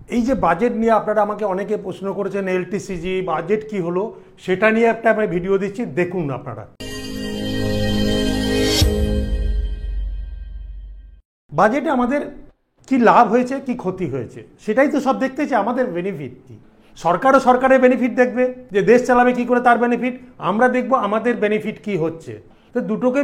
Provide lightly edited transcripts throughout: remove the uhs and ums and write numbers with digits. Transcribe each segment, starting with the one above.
এই যে বাজেট নিয়ে আপনারা আমাকে অনেকে প্রশ্ন করেছেন, এলটিসিজি বাজেট কি হলো, সেটা নিয়ে একটা আমি ভিডিও দিচ্ছি, দেখুন আপনারা। বাজেটে আমাদের কি লাভ হয়েছে, কি ক্ষতি হয়েছে, সেটাই তো সব দেখতে চাই। আমাদের বেনিফিট কি, সরকারও সরকারের বেনিফিট দেখবে, যে দেশ চালাবে কি করে তার বেনিফিট, আমরা দেখবো আমাদের বেনিফিট কি হচ্ছে। তো দুটোকে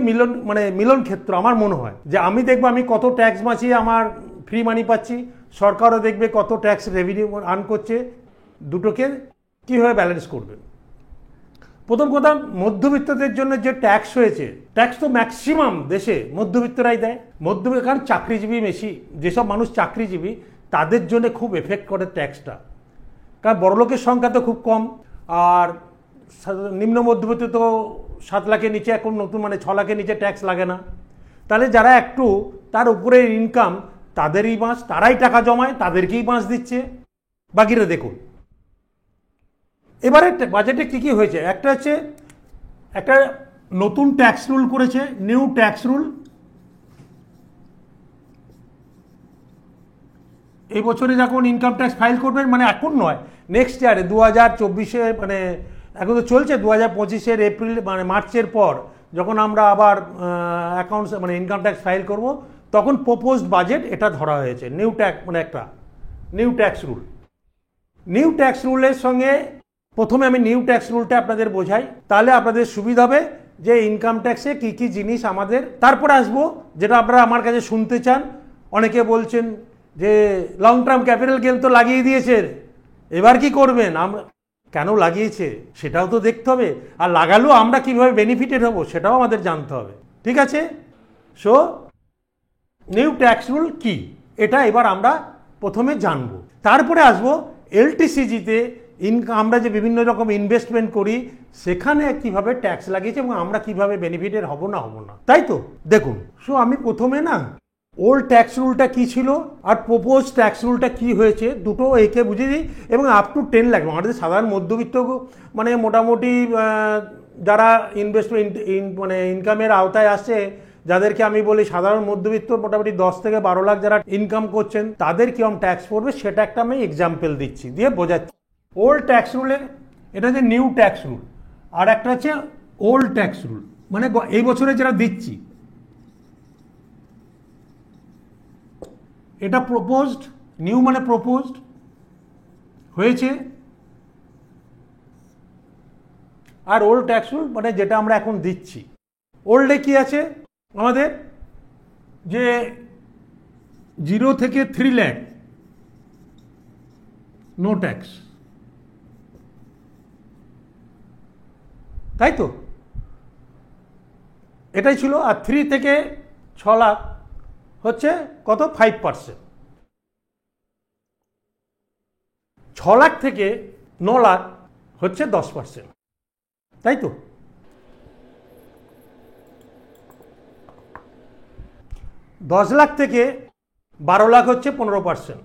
মিলন ক্ষেত্র আমার মনে হয়, যে আমি দেখবো আমি কত ট্যাক্স বাঁচিয়ে আমার ফ্রি মানি পাচ্ছি, সরকারও দেখবে কত ট্যাক্স রেভিনিউ আর্ন করছে, দুটোকে কীভাবে ব্যালেন্স করবে। প্রথম কথা, মধ্যবিত্তদের জন্য যে ট্যাক্স হয়েছে, ট্যাক্স তো ম্যাক্সিমাম দেশে মধ্যবিত্তরাই দেয়। মধ্যবিত্ত কারণ চাকরিজীবী বেশি, যেসব মানুষ চাকরিজীবী তাদের জন্য খুব এফেক্ট করে ট্যাক্সটা, কারণ বড়লোকের সংখ্যা তো খুব কম, আর নিম্ন মধ্যবিত্ত তো 7 লাখের নিচে, এখন নতুন 6 লাখের নিচে ট্যাক্স লাগে না। তাহলে যারা একটু তার উপরে ইনকাম, তাদেরই বাঁশ, তারাই টাকা জমায়, তাদেরকেই বাঁশ দিচ্ছে, বাকিরা দেখুন। এবারে বাজেটে কী কী হয়েছে, একটা হচ্ছে একটা নতুন ট্যাক্স রুল করেছে, নিউ ট্যাক্স রুল। এই বছরে যখন ইনকাম ট্যাক্স ফাইল করবেন, এখন নয়, নেক্সট ইয়ারে 2024-এ, এখন তো চলছে 2025-এর এপ্রিল মার্চের পর যখন আমরা আবার অ্যাকাউন্টস ইনকাম ট্যাক্স ফাইল করব, তখন প্রপোজড বাজেট এটা ধরা হয়েছে নিউ ট্যাক্স, একটা new tax rule. New tax রুলের সঙ্গে প্রথমে আমি নিউ ট্যাক্স রুলটা আপনাদের বোঝাই, তাহলে আপনাদের সুবিধা হবে যে ইনকাম ট্যাক্সে কী কী জিনিস আমাদের। তারপরে আসবো যেটা আপনারা আমার কাছে শুনতে চান, অনেকে বলছেন যে লং টার্ম ক্যাপিটাল গেইন তো লাগিয়ে দিয়েছে, এবার কি করবেন, আমরা কেন লাগিয়েছে সেটাও তো দেখতে হবে, আর লাগালেও আমরা কিভাবে বেনিফিটেড হব সেটাও আমাদের জানতে হবে, ঠিক আছে। সো নিউ ট্যাক্স রুল কি, এটা এবার আমরা প্রথমে জানবো। তারপরে আসবো এলটিসিজিতে আমরা যে বিভিন্ন রকম ইনভেস্টমেন্ট করি, সেখানে কিভাবে ট্যাক্স লাগিয়েছে এবং আমরা কিভাবে বেনিফিটেড হব না, তাই তো দেখুন। সো আমি প্রথমে ওল্ড ট্যাক্স রুলটা কী ছিল আর প্রপোজ ট্যাক্স রুলটা কী হয়েছে, দুটো একে বুঝিয়ে দিই। এবং আপ টু 10 লাখ আমাদের সাধারণ মধ্যবিত্ত, মোটামুটি যারা ইনভেস্টমেন্ট ইনকামের আওতায় আসছে, যাদেরকে আমি বলি সাধারণ মধ্যবিত্ত, মোটামুটি 10 থেকে 12 লাখ যারা ইনকাম করছেন, তাদের কিরকম ট্যাক্স পড়বে সেটা একটা আমি এক্সাম্পল দিচ্ছি, দিয়ে বোঝাচ্ছি। ওল্ড ট্যাক্স রুলের, এটা হচ্ছে নিউ ট্যাক্স রুল, আর একটা হচ্ছে ওল্ড ট্যাক্স রুল, এই বছরে যেটা দিচ্ছি, এটা প্রপোজড, নিউ প্রপোজড হয়েছে, আর ওল্ড ট্যাক্স রুল যেটা আমরা এখন দিচ্ছি। ওল্ডে কি আছে আমাদের, যে 0 থেকে 3 লাখ নো ট্যাক্স, তাই তো এটাই ছিল। আর 3 থেকে 6 লাখ হচ্ছে কত, 5%। 6 লাখ থেকে 9 লাখ হচ্ছে 10%, তাই তো। 10 লাখ থেকে 12 লাখ হচ্ছে 15%,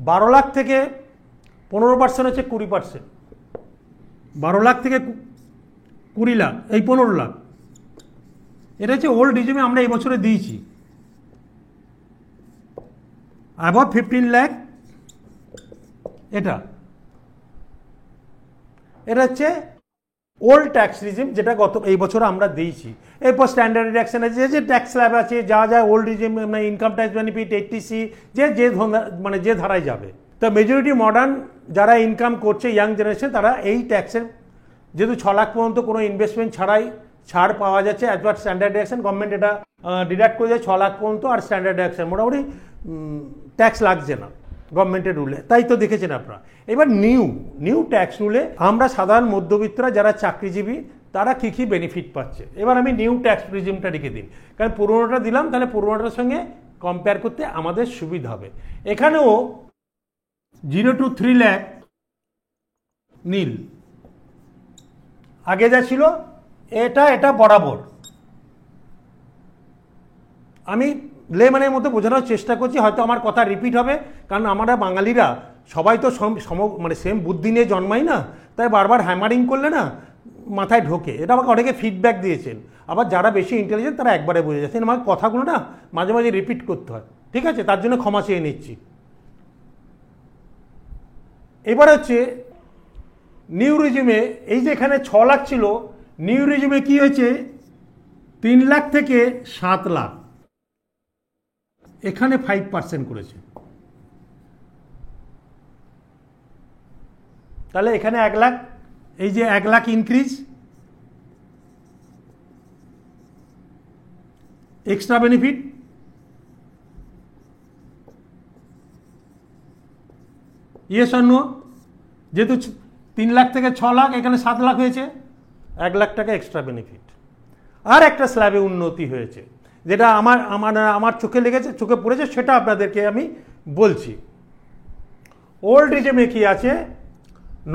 12 লাখ থেকে 15% হচ্ছে 20%, 12 লাখ থেকে 20 লাখ, এই 15 লাখ, এটা হচ্ছে ওল্ড রিজিমে আমরা এই বছরে দিয়েছি। অ্যাবভ 15 লাখ এটা হচ্ছে ওল্ড ট্যাক্স রিজিম, যেটা এই বছর আমরা দিয়েছি। এরপর স্ট্যান্ডার্ড ডিডাকশন আছে, যে ট্যাক্স স্ল্যাব আছে, যা যা old regime, income tax benefit, eighty C, যে ধারায় যাবে। তো মেজরিটি মডার্ন যারা ইনকাম করছে, ইয়াং জেনারেশন, তারা এই ট্যাক্সের, যেহেতু 6 লাখ পর্যন্ত কোনো ইনভেস্টমেন্ট ছাড়াই ছাড় পাওয়া যাচ্ছে, as per standard deduction, government এটা ডিডাক্ট করে যায় 6 লাখ পর্যন্ত, আর স্ট্যান্ডার্ড ডিডাকশন মোটামুটি ট্যাক্স লাগছে না গভর্নমেন্টের রুলে, তাই তো দেখেছেন আপনারা। এবার নিউ ট্যাক্স রুলে আমরা সাধারণ মধ্যবিত্তরা যারা চাকরিজীবী, তারা কী কী বেনিফিট পাচ্ছে। এবার আমি নিউ ট্যাক্স রিজিমটা রেখে দিন, কারণ পুরোনোটা দিলাম, তাহলে পুরোনোটার সঙ্গে কম্পেয়ার করতে আমাদের সুবিধা হবে। এখানেও 0 to 3 লাখ নীল, আগে যা ছিল এটা বরাবর। আমি লেমানের মধ্যে বোঝানোর চেষ্টা করছি, হয়তো আমার কথা রিপিট হবে, কারণ আমরা বাঙালিরা সবাই তো সেম বুদ্ধি নিয়ে জন্মাই না, তাই বারবার হ্যামারিং করলে মাথায় ঢোকে, এটা আমাকে অনেকে ফিডব্যাক দিয়েছেন। আবার যারা বেশি ইন্টেলিজেন্ট তারা একবারে বুঝে যাচ্ছেন, আমার কথাগুলো না মাঝে মাঝে রিপিট করতে হয়, ঠিক আছে, তার জন্য ক্ষমা চেয়ে নিচ্ছি। এবার হচ্ছে নিউ রিজিউমে, এই যে এখানে 6 লাখ ছিল, নিউ রিজিউমে কি হয়েছে 3 লাখ থেকে 7 লাখ, এখানে 5% করেছে। তাহলে এখানে 1 লাখ, এই যে 1 lakh increase, extra benefit, yes or no? যেহেতু 3 লাখ থেকে 6 লাখ, এখানে 7 লাখ হয়েছে, 1 লাখ টাকা এক্সট্রা বেনিফিট। আর একটা স্ল্যাবে উন্নতি হয়েছে, যেটা আমার আমার আমার চোখে লেগেছে, চোখে পড়েছে, সেটা আপনাদেরকে আমি বলছি। ওল্ড রিজিউমে কি আছে,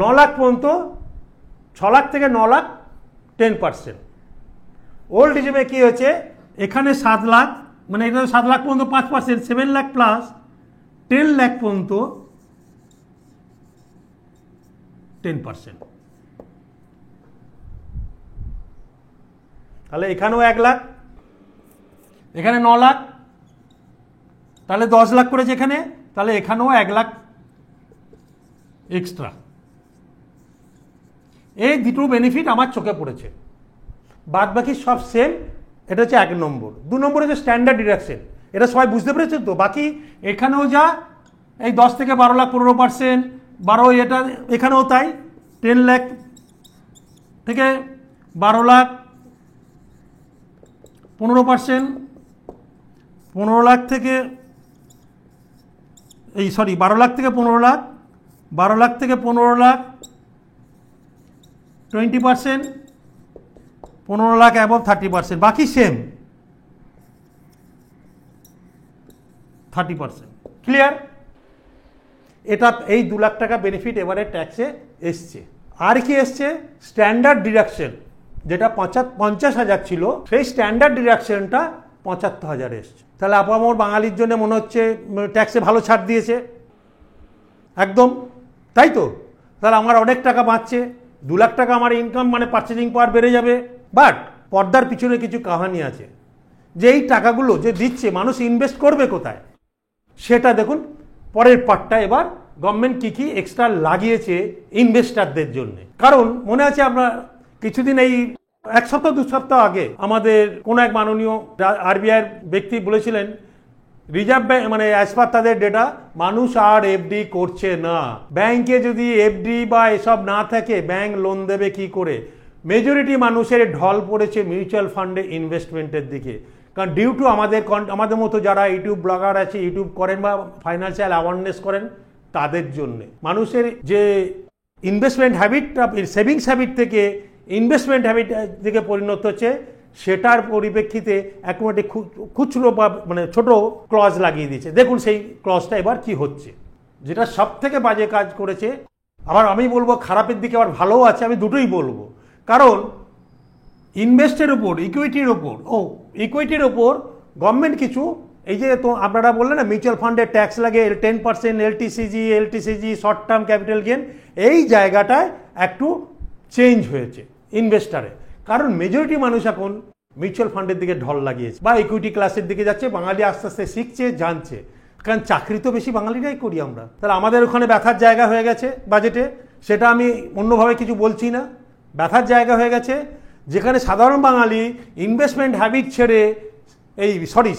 9 লাখ পর্যন্ত, 6 লাখ থেকে 9 লাখ 10%। ওল্ড রিজিউমে কি হয়েছে, এখানে 7 লাখ, মানে এখানে 7 লাখ পর্যন্ত 5%, 7 লাখ প্লাস 10 লাখ পর্যন্ত 10%। তাহলে এখানেও 1 লাখ, এখানে 9 লাখ, তাহলে 10 লাখ করেছে এখানে, তাহলে এখানেও 1 লাখ এক্সট্রা। এই দুটো বেনিফিট আমার চোখে পড়েছে, বাদ বাকি সব সেম। এটা হচ্ছে 1 নম্বর। 2 নম্বর হচ্ছে স্ট্যান্ডার্ড ডিডাকশন, এটা সবাই বুঝতে পেরেছেন তো? বাকি এখানেও যা, এই 10 থেকে 12 লাখ 15%, 12, এটা এখানেও তাই, 10 লাখ থেকে 12 লাখ 15%, 15 লাখ থেকে, এই সরি 12 লাখ থেকে 15 লাখ, 12 লাখ থেকে 15 লাখ 20%, 15 লাখ অ্যাবভ 30%, বাকি সেম 30%। ক্লিয়ার? এটা এই 2 লাখ টাকা বেনিফিট এবারে ট্যাক্সে এসছে। আর কি এসছে, স্ট্যান্ডার্ড ডিডাকশন, যেটা 50,000 ছিল, সেই স্ট্যান্ডার্ড ডিডাকশনটা 75,000 এসছে। তাহলে আপামর বাঙালির জন্য মনে হচ্ছে ট্যাক্সে ভালো ছাড় দিয়েছে, একদম তাই তো? তাহলে আমার অনেক টাকা বাঁচছে, 2 লাখ টাকা আমার ইনকাম, মানে পারচেজিং পাওয়ার বেড়ে যাবে। বাট পর্দার পিছনে কিছু কাহানি আছে, যে এই টাকাগুলো যে দিচ্ছে মানুষ ইনভেস্ট করবে কোথায়, সেটা দেখুন পরের পার্টটা। এবার গভর্নমেন্ট কি কি এক্সট্রা লাগিয়েছে ইনভেস্টারদের জন্য। কারণ মনে আছে আপনার কিছুদিন, এই 1 সপ্তাহ 2 সপ্তাহ আগে আমাদের কোন এক মাননীয় আরবিআই ব্যক্তি বলেছিলেন, রিজার্ভ ব্যাংক, মানে অ্যাজ পার তাদের ডেটা, মানুষ আর এফডি করছে না। ব্যাংকে যদি এফডি বা এসব না থাকে, ব্যাংক লোন দেবে কি করে? মেজরিটি মানুষের ঢল পড়েছে মিউচুয়াল ফান্ডে ইনভেস্টমেন্টের দিকে। কারণ ডিউ টু আমাদের মতো যারা ইউটিউব ব্লগার আছে, ইউটিউব করেন বা ফাইন্যান্সিয়াল অ্যাওয়ারনেস করেন, তাদের জন্যে মানুষের যে ইনভেস্টমেন্ট হ্যাবিটটা, সেভিংস হ্যাবিট থেকে ইনভেস্টমেন্ট হ্যাবিট দিকে পরিণত হচ্ছে, সেটার পরিপ্রেক্ষিতে এখন একটি খুচরো বা মানে ছোট ক্লজ লাগিয়ে দিয়েছে। দেখুন সেই ক্লজটা এবার কি হচ্ছে, যেটা সব থেকে বাজে কাজ করেছে। আবার আমি বলবো খারাপের দিকে আবার ভালোও আছে, আমি দুটোই বলবো। কারণ ইনভেস্টের ওপর, ইকুইটির ওপর গভর্নমেন্ট কিছু, এই যে তো আপনারা বললেন না মিউচুয়াল ফান্ডে ট্যাক্স লাগে 10%, LTCG short term capital gain, এই জায়গাটায় একটু চেঞ্জ হয়েছে ইনভেস্টারে। কারণ মেজরিটি মানুষ এখন মিউচুয়াল ফান্ডের দিকে ঢল লাগিয়েছে বা ইকুইটি ক্লাসের দিকে যাচ্ছে। বাঙালি আস্তে আস্তে শিখছে, জানছে, কারণ চাকরি তো বেশি বাঙালিরাই করি আমরা। তাহলে আমাদের ওখানে ব্যথার জায়গা হয়ে গেছে বাজেটে, সেটা আমি অন্যভাবে কিছু বলছি না, ব্যথার জায়গা হয়ে গেছে, যেখানে সাধারণ বাঙালি ইনভেস্টমেন্ট হ্যাবিট ছেড়ে,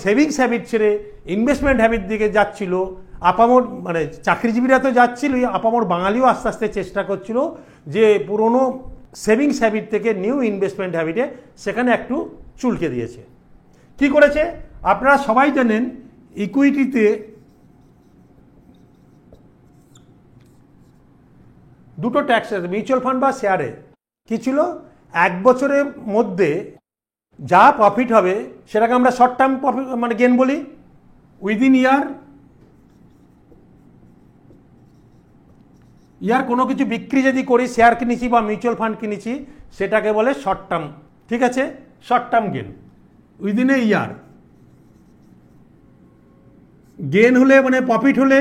সেভিংস হ্যাবিট ছেড়ে ইনভেস্টমেন্ট হ্যাবিট দিকে যাচ্ছিল। আপামর মানে চাকরিজীবীরা তো যাচ্ছিলই, আপামর বাঙালিও আস্তে আস্তে চেষ্টা করছিল যে পুরনো সেভিংস হ্যাবিট থেকে নিউ ইনভেস্টমেন্ট হ্যাবিটে সেখানে একটু চুলকে দিয়েছে। কি করেছে আপনারা সবাই জানেন, ইকুইটিতে দুটো ট্যাক্স আছে, মিউচুয়াল ফান্ড বা শেয়ারে। কি ছিল, 1 বছরের মধ্যে যা প্রফিট হবে সেটাকে আমরা শর্ট টার্ম প্রফিট মানে গেন বলি। উইদিন ইয়ার কোনো কিছু বিক্রি যদি করি, শেয়ার কিনেছি বা মিউচুয়াল ফান্ড কিনেছি, সেটাকে বলে শর্ট টার্ম, ঠিক আছে, short term gain. Within a year gain হলে মানে প্রফিট হলে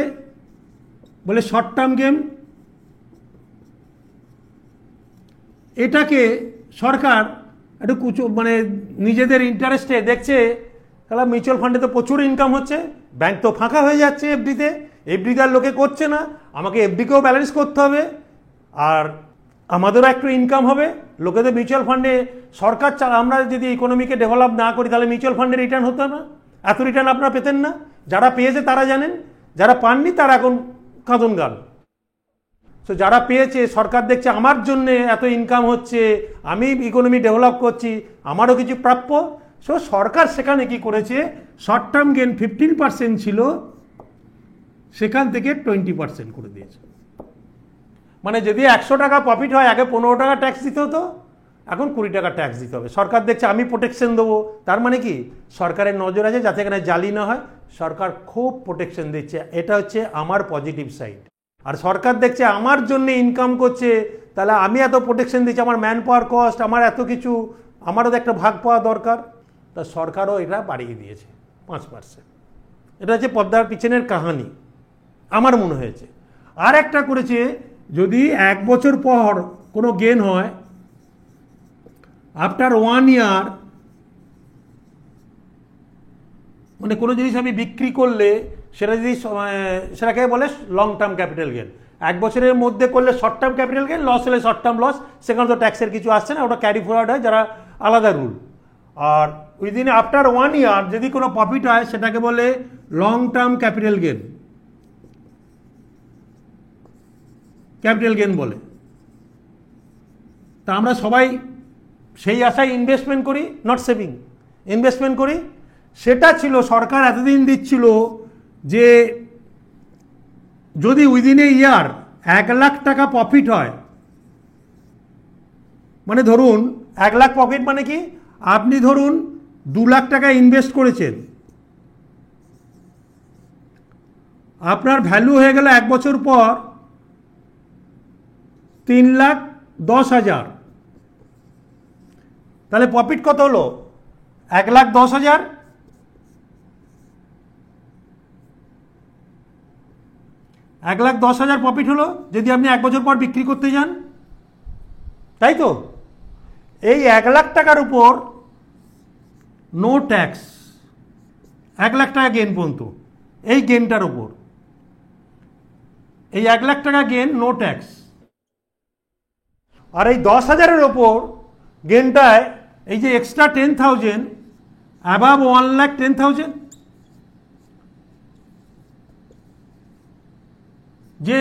বলে শর্ট টার্ম গেন। এটাকে সরকার একটু মানে নিজেদের ইন্টারেস্টে দেখছে তাহলে মিউচুয়াল ফান্ডে তো প্রচুর ইনকাম হচ্ছে, ব্যাংক তো ফাঁকা হয়ে যাচ্ছে এফডিতে, এফডি তার লোকে করছে না, আমাকে এফডিকেও ব্যালেন্স করতে হবে, আর আমাদেরও একটু ইনকাম হবে। লোকেদের মিউচুয়াল ফান্ডে সরকার আমরা যদি ইকোনমিকে ডেভেলপ না করি তাহলে মিউচুয়াল ফান্ডে রিটার্ন হতো না, এত রিটার্ন আপনারা পেতেন না। যারা পেয়েছে তারা জানেন, যারা পাননি তারা এখন কাঁদন গান। সো যারা পেয়েছে, সরকার দেখছে আমার জন্য এত ইনকাম হচ্ছে, আমি ইকোনমি ডেভেলপ করছি, আমারও কিছু প্রাপ্য। সো সরকার সেখানে কি করেছে, শর্ট টার্ম গেন 15% ছিল, সেখান থেকে 20% করে দিয়েছে। মানে যদি 100 টাকা প্রফিট হয়, আগে 15 টাকা ট্যাক্স দিতে হতো, এখন 20 টাকা ট্যাক্স দিতে হবে। সরকার দেখছে আমি প্রোটেকশন দেবো, তার মানে কি সরকারের নজর আছে যাতে এখানে জালি না হয়, সরকার খুব প্রোটেকশন দিচ্ছে। এটা হচ্ছে আমার পজিটিভ সাইড। আর সরকার দেখছে আমার জন্য ইনকাম করছে, তাহলে আমি এত প্রোটেকশন দিচ্ছি, আমার ম্যান পাওয়ার কস্ট, আমার এত কিছু, আমারও তো একটা ভাগ পাওয়া দরকার, তা সরকারও এটা বাড়িয়ে দিয়েছে 5%। এটা হচ্ছে পদ্মার পিছনের কাহানি আমার মনে হয়েছে। আর একটা করেছে, যদি 1 বছর পর কোনো গেন হয়, আফটার 1 ইয়ার, মানে কোনো জিনিস আমি বিক্রি করলে সেটা যদি সেটাকে বলে লং টার্ম ক্যাপিটাল গেন। 1 বছরের মধ্যে করলে short term capital gain, loss হলে শর্ট টার্ম লস, সেখানে তো ট্যাক্সের কিছু আসছে না, ওটা ক্যারি ফরওয়ার্ড হয়, যারা আলাদা রুল। আর উইদিন আফটার 1 ইয়ার যদি কোনো প্রফিট হয় সেটাকে বলে long term capital gain, capital gain বলে। তা আমরা সবাই সেই আশায় ইনভেস্টমেন্ট করি, নট সেভিং, ইনভেস্টমেন্ট করি। সেটা ছিল সরকার এতদিন দিচ্ছিল যে যদি উইদিন এ ইয়ার 1 লাখ টাকা প্রফিট হয়, মানে ধরুন 1 লাখ প্রফিট মানে কি, আপনি ধরুন 2 লাখ টাকা ইনভেস্ট করেছেন, আপনার ভ্যালু হয়ে গেল 1 বছর পর 3,10,000, তাহলে প্রফিট কত হলো, 1,10,000। 1,10,000 প্রফিট হলো যদি আপনি 1 বছর পর বিক্রি করতে যান, তাই তো? এই 1 লাখ টাকার উপর নো ট্যাক্স, 1 লাখ টাকা গেন পর্যন্ত, এই গেনটার উপর, এই 1 লাখ টাকা গেন নো ট্যাক্স। আর এই 10,000-এর ওপর গেনটায় এই যে এক্সট্রা 10,000 অ্যাবাভ 1,10,000, যে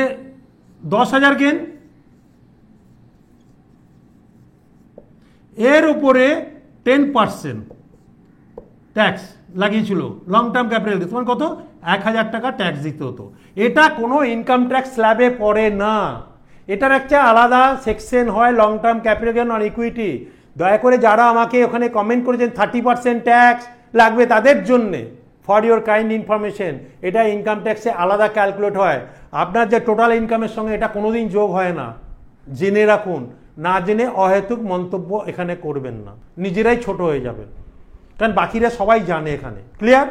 10,000 গেন, এর উপরে 10% ট্যাক্স লাগিয়েছিল লং টার্ম ক্যাপিটাল, তোমার কত, 1,000 টাকা ট্যাক্স দিতে হতো। এটা কোনো ইনকাম ট্যাক্স স্ল্যাবে পড়ে না, এটার একটা আলাদা সেকশন হয় long term capital gain on equity. দয়া করে যারা আমাকে ওখানে কমেন্ট করেছেন 30% ট্যাক্স লাগবে তাদের জন্যে, ফর ইউর কাইন্ড ইনফরমেশন, এটা ইনকাম ট্যাক্সে আলাদা ক্যালকুলেট হয়, আপনার যে টোটাল ইনকামের সঙ্গে এটা কোনোদিন যোগ হয় না, জেনে রাখুন। না জেনে অহেতুক মন্তব্য এখানে করবেন না, নিজেরাই ছোট হয়ে যাবেন, কারণ বাকিরা সবাই জানে এখানে, ক্লিয়ার?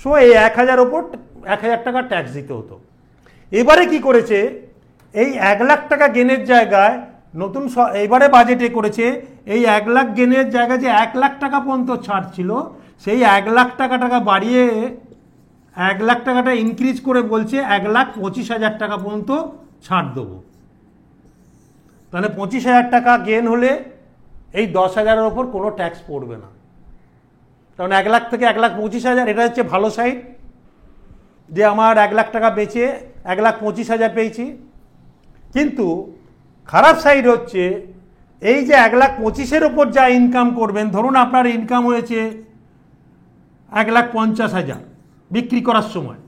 সো এই 1,000 ওপর 1,000 টাকা ট্যাক্স দিতে হতো। এবারে কি করেছে, এই 1 লাখ টাকা গেনের জায়গায় নতুন এবারে বাজেটে করেছে, এই 1 লাখ গেনের জায়গায় যে 1 লাখ টাকা পর্যন্ত ছাড় ছিল, সেই 1 লাখ টাকা বাড়িয়ে 1 লাখ টাকাটা ইনক্রিজ করে বলছে 1,25,000 টাকা পর্যন্ত ছাড় দেবো। তাহলে 25,000 টাকা গেন হলে এই 10,000-এর ওপর কোনো ট্যাক্স পড়বে না, কারণ 1 লাখ থেকে 1,25,000, এটা হচ্ছে ভালো সাইড, যে আমার 1 লাখ টাকা বেচে 1,25,000 পেয়েছি। কিন্তু খারাপ সাইড হচ্ছে এই যে 1,25,000-এর ওপর যা ইনকাম করবেন, ধরুন আপনার ইনকাম হয়েছে 1,50,000 বিক্রি করার সময়,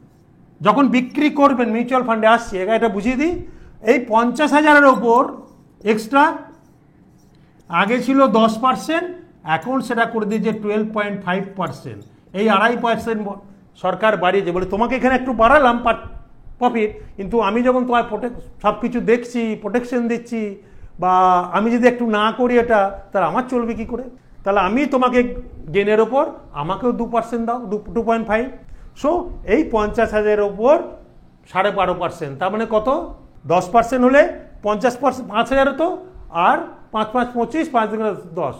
যখন বিক্রি করবেন মিউচুয়াল ফান্ডে আসছে, এটা বুঝিয়ে দিই, এই 50,000-এর ওপর এক্সট্রা, আগে ছিল 10%, এখন সেটা করে দিয়েছে 12.5%, এই 2.5% সরকার বাড়িয়েছে। বলে তোমাকে এখানে একটু বাড়ালাম প্রফিট, কিন্তু আমি যখন তোমার সব কিছু দেখছি, প্রোটেকশন দিচ্ছি, বা আমি যদি একটু না করি এটা, তাহলে আমার চলবে কি করে? তাহলে আমি তোমাকে গেনের ওপর আমাকেও 2% দাও, 2.5। সো এই 50,000-এর ওপর 12.5%, তার মানে কত, 10% হলে 50%, 5,000 হতো, আর 5 5 25, 5 2 10,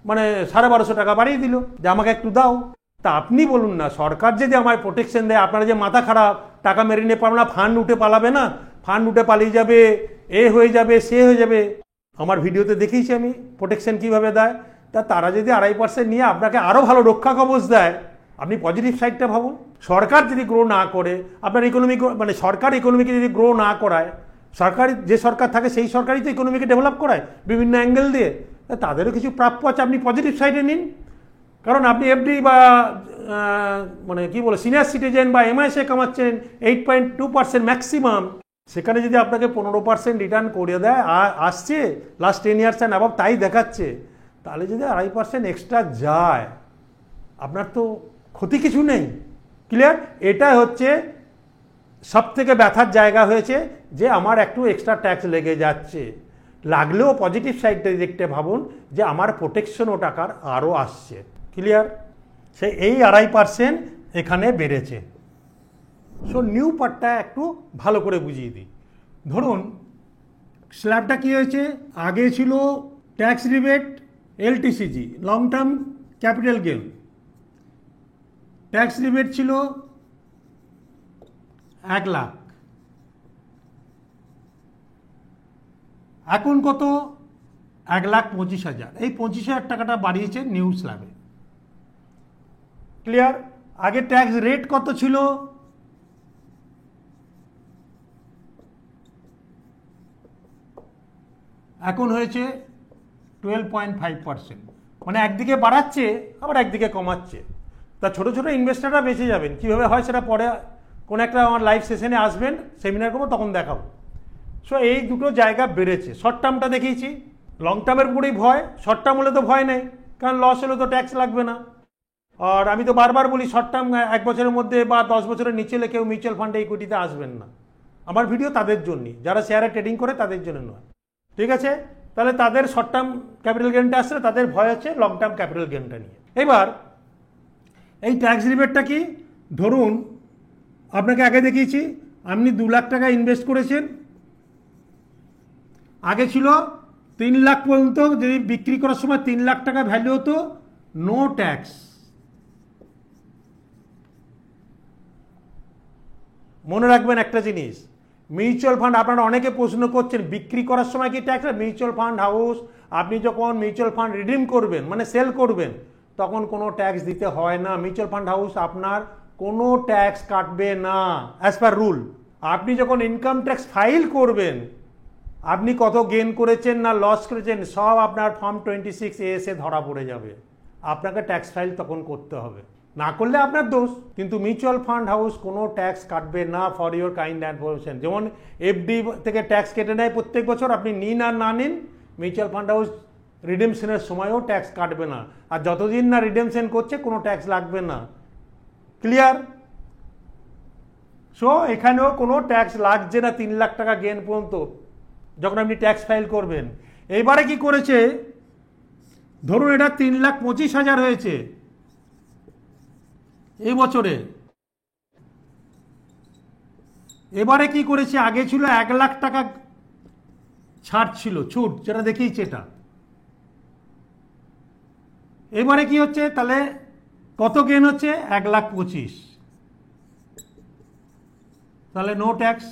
মানে 1250 টাকা বাড়িয়ে দিল যে আমাকে একটু দাও। তা আপনি বলুন না, সরকার যদি আমার প্রোটেকশন দেয়, আপনারা যে মাথা খারাপ, টাকা মেরে নিয়ে পারবে না, ফান্ড উঠে পালাবে না, ফান্ড উঠে পালিয়ে যাবে, এ হয়ে যাবে, সে হয়ে যাবে। আমার ভিডিওতে দেখিয়েছি আমি প্রোটেকশন কিভাবে দেয়। তা তারা যদি 2.5% নিয়ে আপনাকে আরও ভালো রক্ষা কবচ দেয়, আপনি পজিটিভ সাইডটা ভাবুন। সরকার যদি গ্রো না করে, আপনার ইকোনমি, মানে সরকার ইকোনমিকে যদি গ্রো না করায়, সরকারি যে সরকার থাকে সেই সরকারই তো ইকোনমিকে ডেভেলপ করায় বিভিন্ন অ্যাঙ্গেল দিয়ে, তাদেরও কিছু প্রাপ্য আছে, আপনি পজিটিভ সাইডে নিন। কারণ আপনি এফডি বা মানে কি বলে সিনিয়র সিটিজেন বা এমআইএসে কামাচ্ছেন 8.2% ম্যাক্সিমাম, সেখানে যদি আপনাকে 15% রিটার্ন করে দেয়, আসছে লাস্ট 10 ইয়ার্স অ্যান্ড অ্যাবাভ, তাই দেখাচ্ছে, তাহলে যদি 2.5% এক্সট্রা যায়, আপনার তো ক্ষতি কিছু নেই। ক্লিয়ার? এটা হচ্ছে সব থেকে ব্যথার জায়গা হয়েছে যে আমার একটু এক্সট্রা ট্যাক্স লেগে যাচ্ছে। লাগলেও পজিটিভ সাইডটা দেখতে ভাবুন যে আমার প্রোটেকশনও টাকার আরও আসছে। ক্লিয়ার? সে এই 2.5% এখানে বেড়েছে। সো নিউ পার্টটা একটু ভালো করে বুঝিয়ে দিই। ধরুন স্ল্যাবটা কী হয়েছে, আগে ছিল tax rebate LTCG, long term capital gain, tax rebate ছিল 1 লাখ, এখন কত? 1,25,000। এই 25,000 টাকাটা বাড়িয়েছে নিউ স্ল্যাবে। ক্লিয়ার? আগে ট্যাক্স রেট কত ছিল? এখন হয়েছে 12.5%, মানে একদিকে বাড়াচ্ছে আবার একদিকে কমাচ্ছে। তা ছোটো ছোটো ইনভেস্টাররা বেঁচে যাবেন। কীভাবে হয় সেটা পরে কোনো একটা আমার লাইভ সেশনে আসবেন, সেমিনার করবো, তখন দেখাবো। সো এই দুটো জায়গা বেড়েছে। শর্ট টার্মটা দেখিয়েছি, লং টার্মের উপরেই ভয়, শর্ট টার্ম হলে তো ভয় নেই, কারণ লস হলে তো ট্যাক্স লাগবে না। আর আমি তো বারবার বলি, শর্ট টার্ম 1 বছরের মধ্যে বা 10 বছরের নিচে হলে কেউ মিউচুয়াল ফান্ডে ইকুইটিতে আসবেন না। আমার ভিডিও তাদের জন্যই, যারা শেয়ারে ট্রেডিং করে তাদের জন্য নয়। ঠিক আছে? তাহলে তাদের শর্ট টার্ম ক্যাপিটাল গেনটা আসছে, তাদের ভয় হচ্ছে লং টার্ম ক্যাপিটাল গেনটা নিয়ে। এবার এই ট্যাক্স রিবেটটা কি? ধরুন আপনাকে আগে দেখিয়েছি, আপনি 2 লাখ টাকা ইনভেস্ট করেছেন, আগে ছিল 3 লাখ পর্যন্ত, যদি বিক্রি করার সময় 3 লাখ টাকা ভ্যালু হতো, নো ট্যাক্স। মনে রাখবেন একটা জিনিস, মিউচুয়াল ফান্ড, আপনারা অনেকে প্রশ্ন করছেন বিক্রি করার সময় কি ট্যাক্স? মিউচুয়াল ফান্ড হাউস, আপনি যখন মিউচুয়াল ফান্ড রিডিম করবেন, মানে সেল করবেন, তখন কোনো ট্যাক্স দিতে হয় না। মিউচুয়াল ফান্ড হাউস আপনার কোনো ট্যাক্স কাটবে না অ্যাজ পার রুল। আপনি যখন ইনকাম ট্যাক্স ফাইল করবেন, আপনি কত গেন করেছেন না লস করেছেন সব আপনার ফর্ম 26A এ ধরা পড়ে যাবে। আপনাকে ট্যাক্স ফাইল তখন করতে হবে, না করলে আপনার দোষ। কিন্তু মিউচুয়াল ফান্ড হাউস কোনো ট্যাক্স কাটবে না, ফর ইউর কাইন্ড ইনফরমেশন। যেমন এফডি থেকে ট্যাক্স কেটে নেয় প্রত্যেক বছর, আপনি নিন আর না নিন, মিউচুয়াল ফান্ড হাউস রিডেমশনের সময়ও ট্যাক্স কাটবে না। আর যতদিন না রিডেমশন করছে কোনো ট্যাক্স লাগবে না। ক্লিয়ার? সো এখানেও কোনো ট্যাক্স লাগছে না 3 লাখ টাকা গেন পর্যন্ত যখন আপনি ট্যাক্স ফাইল করবেন। এইবারে কি করেছে, ধরুন এটা 3,25,000 হয়েছে এই বছরে, এবারে কি করেছে, আগে ছিল 1 লাখ টাকা ছাড় ছিল, ছুট, যেটা দেখিয়েছে এটা। এবারে কি হচ্ছে, তাহলে কত গেন হচ্ছে? 1,25,000, তাহলে নো ট্যাক্স।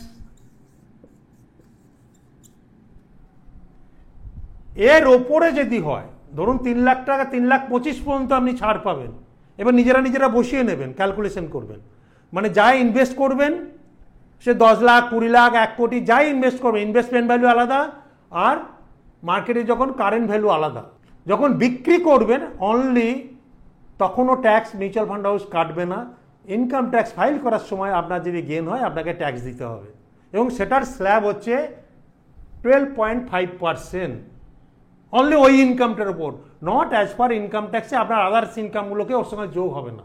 এর ওপরে যদি হয়, ধরুন 3 লাখ টাকা, 3,25,000 পর্যন্ত আপনি ছাড় পাবেন। এবার নিজেরা বসিয়ে নেবেন, ক্যালকুলেশন করবেন, মানে যাই ইনভেস্ট করবেন, সে 10 লাখ, 20 লাখ, 1 কোটি, যাই ইনভেস্ট করবেন, ইনভেস্টমেন্ট ভ্যালু আলাদা আর মার্কেটে যখন কারেন্ট ভ্যালু আলাদা। যখন বিক্রি করবেন অনলি, তখনও ট্যাক্স মিউচুয়াল ফান্ড হাউস কাটবে না। ইনকাম ট্যাক্স ফাইল করার সময় আপনার যদি গেন হয়, আপনাকে ট্যাক্স দিতে হবে, এবং সেটার স্ল্যাব হচ্ছে 12.5%, অনলি ওই ইনকামটার উপর, নট অ্যাজ পার ইনকাম ট্যাক্সে আপনার আদার্স ইনকামগুলোকে ওর সঙ্গে যোগ হবে না,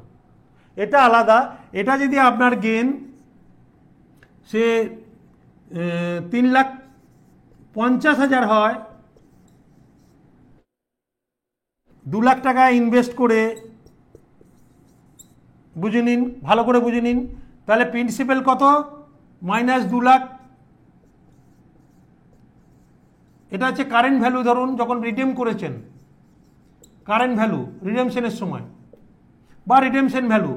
এটা আলাদা। এটা যদি আপনার গেন সে 3,50,000 হয়, 2 লাখ টাকা ইনভেস্ট করে, বুঝে নিন, ভালো করে বুঝে নিন, তাহলে প্রিন্সিপাল কত? -2 লাখ, এটা হচ্ছে কারেন্ট ভ্যালু, ধরুন যখন রিডিম করেছেন, কারেন্ট ভ্যালু রিডেমশনের সময় বা রিডেমশন ভ্যালু,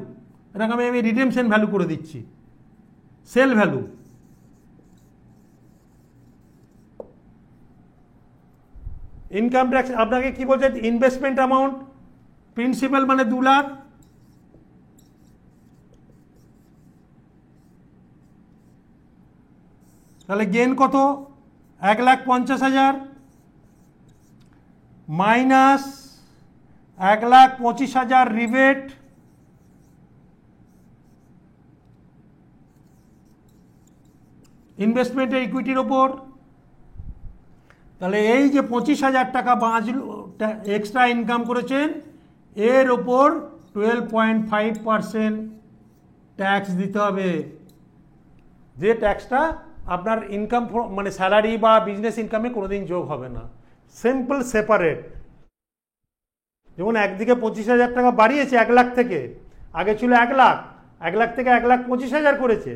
এটাকে আমি রিডেমশন ভ্যালু করে দিচ্ছি। সেল ভ্যালু, ইনকাম ট্যাক্স আপনাকে কি বলছে, ইনভেস্টমেন্ট অ্যামাউন্ট, প্রিন্সিপাল মানে 2 লাখ, তাহলে গেন কত, 1,50,000 মাইনাস 1,25,000 রিবেট, ইনভেস্টমেন্টের ইকুইটির ওপর, তাহলে এই যে 25,000 টাকা বাঁচল এক্সট্রা ইনকাম করেছেন, এর ওপর 12.5% ট্যাক্স দিতে হবে। যে ট্যাক্সটা আপনার ইনকাম মানে স্যালারি বা বিজনেস ইনকামে কোনোদিন যোগ হবে না, সিম্পল সেপারেট। যেমন একদিকে 25,000 টাকা বাড়িয়েছে 1 লাখ থেকে, আগে ছিল 1 লাখ, 1 লাখ থেকে 1,25,000 করেছে,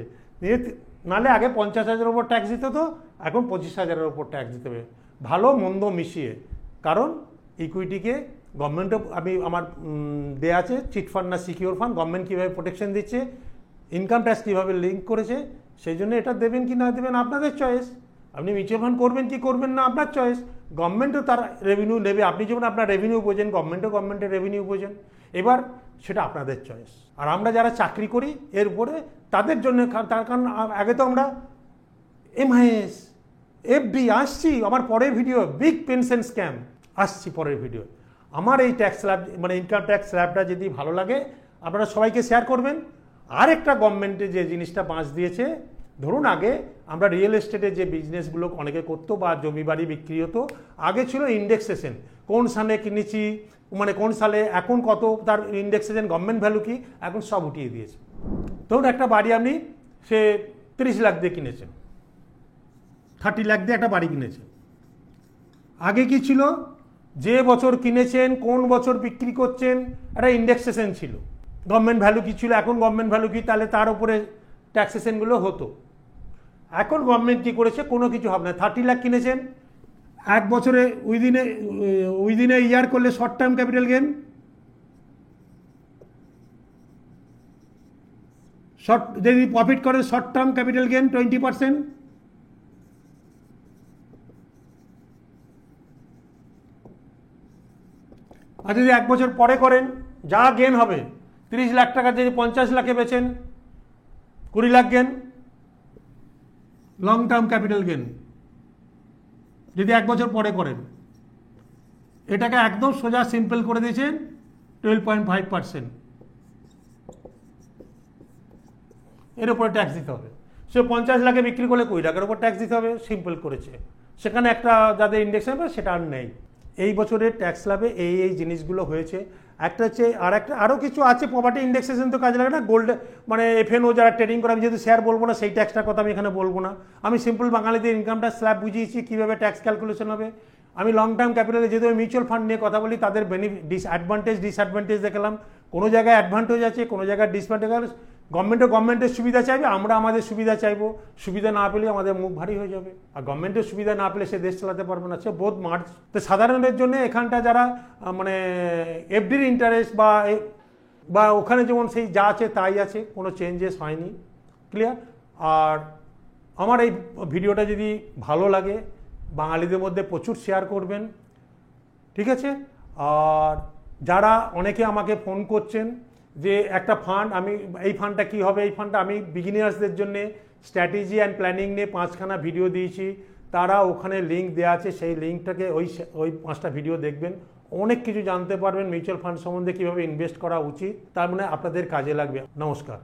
নাহলে আগে 50,000-এর ওপর ট্যাক্স দিতে হতো, এখন 25,000-এর ওপর ট্যাক্স দিতে হবে, ভালো মন্দ মিশিয়ে। কারণ ইকুইটিকে গভর্নমেন্টও আমার দেয়া আছে চিটফান্ড না সিকিউর ফান্ড, গভর্নমেন্ট কীভাবে প্রোটেকশন দিচ্ছে, ইনকাম ট্যাক্স কীভাবে লিঙ্ক করেছে, সেই জন্য এটা দেবেন কি না দেবেন আপনাদের চয়েস। আপনি মিউচুয়াল ফান্ড করবেন কি করবেন না আপনার চয়েস, গভর্নমেন্টও তার রেভিনিউ নেবে, আপনি যেমন আপনার রেভিনিউ বোঝেন, গভর্নমেন্টও গভর্নমেন্টের রেভিনিউ বোঝেন, এবার সেটা আপনাদের চয়েস। আর আমরা যারা চাকরি করি এর উপরে তাদের জন্য, তার কারণ আগে তো আমরা এমআইএস এফডি আসছি, আমার পরের ভিডিও বিগ পেনশন স্ক্যাম আসছি পরের ভিডিও। আমার এই ট্যাক্স স্ল্যাব মানে ইনকাম ট্যাক্স স্ল্যাবটা যদি ভালো লাগে আপনারা সবাইকে শেয়ার করবেন। আরেকটা গভর্নমেন্টে যে জিনিসটা বাঁচ দিয়েছে, ধরুন আগে আমরা রিয়েল এস্টেটের যে বিজনেসগুলো অনেকে করতো বা জমি বাড়ি বিক্রি হতো, আগে ছিল ইন্ডেক্সেশন, কোন সালে কিনেছি মানে কোন সালে, এখন কত তার ইন্ডেক্সেশন, গভর্নমেন্ট ভ্যালু কি, এখন সব উঠিয়ে দিয়েছে। ধরুন একটা বাড়ি আপনি সে 30 লাখ দিয়ে কিনেছেন, 30 লাখ দিয়ে একটা বাড়ি কিনেছেন, আগে কি ছিল, যে বছর কিনেছেন কোন বছর বিক্রি করছেন একটা ইন্ডেক্সেশন ছিল, গভর্নমেন্ট ভ্যালু কি ছিল, এখন গভর্নমেন্ট ভ্যালু কি, তাহলে তার উপরে ট্যাক্সেশনগুলো হতো। এখন গভর্নমেন্ট কি করেছে, কোনো কিছু হবে না, 30 লাখ কিনেছেন, 1 বছরে উইদিনে ইয়ার করলে শর্ট টার্ম ক্যাপিটাল গেন, যদি প্রফিট করেন শর্ট টার্ম ক্যাপিটাল গেন 20%, আর যদি 1 বছর পরে করেন যা গেন হবে, 30 লাখ টাকা যদি 50 লাখে বেচেন 20 lakh gain, long term capital gain যদি 1 বছর পরে করেন। এটাকে একদম সোজা সিম্পল করে দিয়েছেন 12.5%, এর উপরে ট্যাক্স দিতে হবে। সে 50 লাখে বিক্রি করলে 20 লাখের উপর ট্যাক্স দিতে হবে, সিম্পল করেছে। সেখানে একটা যাদের ইন্ডেক্স হবে সেটা আর নেই। এই বছরের ট্যাক্স স্ল্যাবে এই জিনিসগুলো হয়েছে। একটা হচ্ছে আরও কিছু আছে, প্রপার্টি ইন্ডেক্সেশন তো কাজে লাগে না, গোল্ড মানে এফএনও যারা ট্রেডিং করে, আমি যেহেতু শেয়ার বলবো না সেই ট্যাক্সটার কথা আমি এখানে বলবো না, আমি সিম্পল বাঙালিদের ইনকাম ট্যাক্স স্ল্যাব বুঝিয়েছি কীভাবে ট্যাক্স ক্যালকুলেশন হবে। আমি লং টার্ম ক্যাপিটালে যেহেতু মিউচুয়াল ফান্ড নিয়ে কথা বলি, তাদের ডিসঅ্যাডভান্টেজ দেখালাম, কোনো জায়গায় অ্যাডভান্টেজ আছে, কোনো জায়গায় ডিসঅ্যাডভান্টেজ। গভর্নমেন্টের সুবিধা চাইবে, আমরা আমাদের সুবিধা চাইবো, সুবিধা না পেলে আমাদের মুখ ভারী হয়ে যাবে, আর গভর্নমেন্টের সুবিধা না পেলে সে দেশ চালাতে পারবে না, সে বোধ মার্চ। তো সাধারণের জন্য এখানটা যারা মানে এফডির ইন্টারেস্ট বা ওখানে যেমন সেই যা আছে তাই আছে, কোনো চেঞ্জেস হয়নি, ক্লিয়ার। আর আমার এই ভিডিওটা যদি ভালো লাগে বাঙালিদের মধ্যে প্রচুর শেয়ার করবেন, ঠিক আছে। আর যারা অনেকে আমাকে ফোন করছেন যে একটা ফান্ড, আমি এই ফান্ডটা কী হবে, এই ফান্ডটা আমি বিগিনার্সদের জন্য স্ট্র্যাটেজি অ্যান্ড প্ল্যানিং নিয়ে 5খানা ভিডিও দিয়েছি, তারা ওখানে লিঙ্ক দেওয়া আছে, সেই লিঙ্কটাকে ওই 5টা ভিডিও দেখবেন, অনেক কিছু জানতে পারবেন মিউচুয়াল ফান্ড সম্বন্ধে, কীভাবে ইনভেস্ট করা উচিত, তার মানে আপনাদের কাজে লাগবে। নমস্কার।